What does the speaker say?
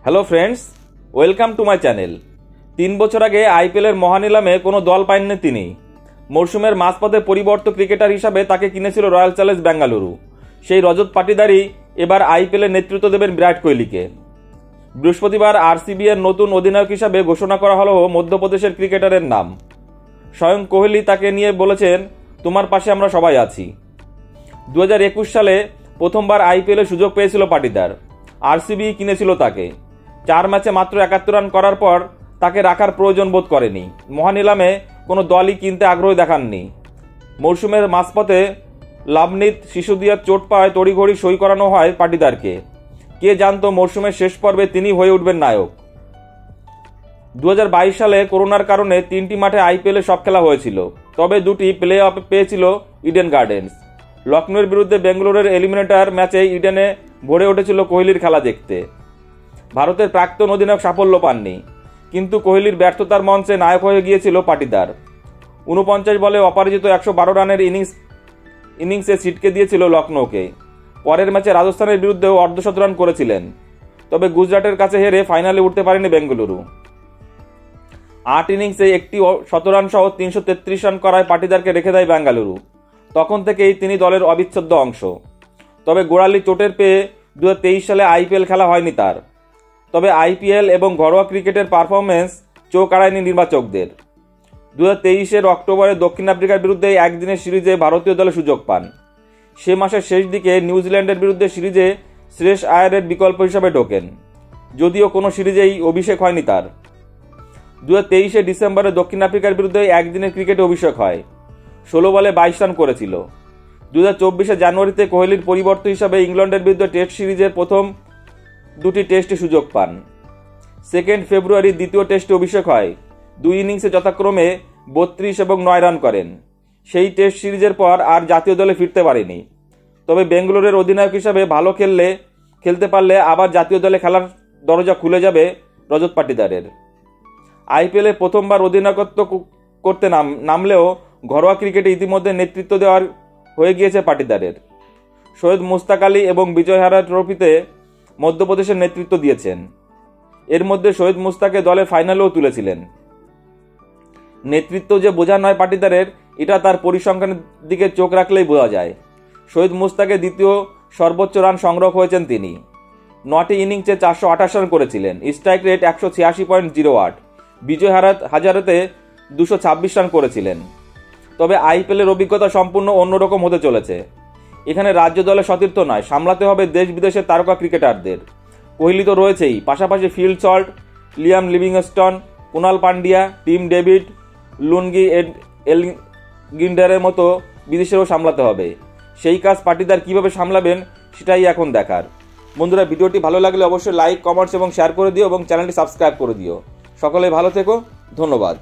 Hello friends, welcome to my channel. 3 বছর আগে আইপিএলের মহানিলামে কোনো দল পাননি তিনি। মরশুমের মাঝপথে পরিবর্তিত ক্রিকেটার হিসাবে তাকে কিনেছিল রয়্যাল চ্যালেঞ্জ বেঙ্গালুরু। সেই রজত পাটিদারই এবার আইপিএলের নেতৃত্ব দেবেন বিরাট কোহলিকে। বৃহস্পতিবার আরসিবি এর নতুন অধিনায়ক হিসাবে ঘোষণা করা হলো মধ্যপ্রদেশের ক্রিকেটারের নাম। স্বয়ং কোহলি তাকে নিয়ে বলেছেন, তোমার পাশে আমরা সবাই আছি। 2021 সালে প্রথমবার আইপিএলের সুযোগ পেয়েছিল পাটিদার। আরসিবি কিনেছিল তাকে। 4 ম্যাচে মাত্র 71 রান করার পর তাকে রাখার প্রয়োজন বোধ করেনি। মহানিলামে কোনো দলই কিনতে আগ্রহ দেখাননি। মরশুমের মাঝপথে লাভনীত সিসোদিয়ার চোট পাওয়ায় তড়িঘড়ি সই করানো হয় পাটিদারকে। কে জানতো মরশুমের শেষ পর্বে তিনি হয়ে উঠবেন নায়ক। 2022 সালে করোনার কারণে 3টি মাঠে আইপিএলে সব খেলা হয়েছিল, তবে 2টি প্লে অফ পেয়েছিল ইডেন গার্ডেন্স। লখনৌয়ের বিরুদ্ধে বেঙ্গালুরুর এলিমিনেটর ম্যাচে ইডেনে ভরে উঠেছিল কোহলির খেলা দেখতে। ভারতের প্রাক্তন অধিনায়ক সাফল্য পাননি, কিন্তু কোহলির ব্যর্থতার মঞ্চে নায়ক হয়ে গিয়েছিল পাটিদার। 49 বলে অপরাজিত 112 রানের ইনিংসে ছিটকে দিয়েছিল লখনৌকে। পরের ম্যাচে রাজস্থানের বিরুদ্ধেও অর্ধশতরান করেছিলেন, তবে গুজরাটের কাছে হেরে ফাইনালে উঠতে পারেনি বেঙ্গালুরু। 8 ইনিংসে একটি শতরান সহ 333 রান করায় পাটিদারকে রেখে দেয় বেঙ্গালুরু। তখন থেকেই তিনি দলের অবিচ্ছেদ্য অংশ। তবে গোড়ালি চোটের পেয়ে 2023 সালে আইপিএল খেলা হয়নি তার। তবে আইপিএল এবং ঘরোয়া ক্রিকেটের পারফরমেন্স চোখ আড়ায়নি নির্বাচকদের। 2023 অক্টোবরে দক্ষিণ আফ্রিকার বিরুদ্ধে একদিনের সিরিজে ভারতীয় দলে সুযোগ পান। সে মাসের শেষ দিকে নিউজিল্যান্ডের বিরুদ্ধে সিরিজে শ্রেয়স আয়ারের বিকল্প হিসাবে ঢোকেন, যদিও কোনো সিরিজেই অভিষেক হয়নি তার। 2023 ডিসেম্বরে দক্ষিণ আফ্রিকার বিরুদ্ধে একদিনের ক্রিকেটে অভিষেক হয়। 16 বলে 22 রান করেছিল। 2024 জানুয়ারিতে কোহলির পরিবর্তন হিসাবে ইংল্যান্ডের বিরুদ্ধে টেস্ট সিরিজের প্রথম 2টি টেস্টে সুযোগ পান। 2 ফেব্রুয়ারি দ্বিতীয় টেস্টে অভিষেক হয়। 2 ইনিংসে যথাক্রমে 32 এবং 9 রান করেন। সেই টেস্ট সিরিজের পর আর জাতীয় দলে ফিরতে পারেনি। তবে বেঙ্গালুরুর অধিনায়ক হিসাবে ভালো খেলতে পারলে আবার জাতীয় দলে খেলার দরজা খুলে যাবে রজত পাটিদারের। আইপিএলে প্রথমবার অধিনায়কত্ব করতে নামলেও ঘরোয়া ক্রিকেটে ইতিমধ্যে নেতৃত্ব দেওয়ার হয়ে গিয়েছে পাটিদারের। সৈয়দ মুস্তাক আলী এবং বিজয় হারা ট্রফিতে মধ্যপ্রদেশের নেতৃত্ব দিয়েছেন। এর মধ্যে সৈয়দ মুস্তাকে দলের ফাইনালেও তুলেছিলেন। নেতৃত্ব যে বোঝা নয় পাটিদারের, এটা তার পরিসংখ্যানের দিকে চোখ রাখলেই বোঝা যায়। সৈয়দ মুস্তাকে দ্বিতীয় সর্বোচ্চ রান সংগ্রহ হয়েছেন তিনি। 9টি ইনিংসে 428 রান করেছিলেন। Strike rate 186.08। বিজয় হাজারেতে 226 রান করেছিলেন। তবে আইপিএলের অভিজ্ঞতা সম্পূর্ণ অন্যরকম হতে চলেছে। এখানে রাজ্য দলে সতীর্থ নয়, সামলাতে হবে দেশ বিদেশের তারকা ক্রিকেটারদের। কোহলি তো রয়েছেই, পাশাপাশি Phil Salt, Liam Livingstone, Krunal Pandya, Tim David, Lungi এলগিন্ডারের মতো বিদেশেরও সামলাতে হবে। সেই কাজ পাটিদার কিভাবে সামলাবেন সেটাই এখন দেখার। বন্ধুরা, ভিডিওটি ভালো লাগলে অবশ্যই লাইক, কমেন্টস এবং শেয়ার করে দিও এবং চ্যানেলটি সাবস্ক্রাইব করে দিও। সকলে ভালো থেকো, ধন্যবাদ।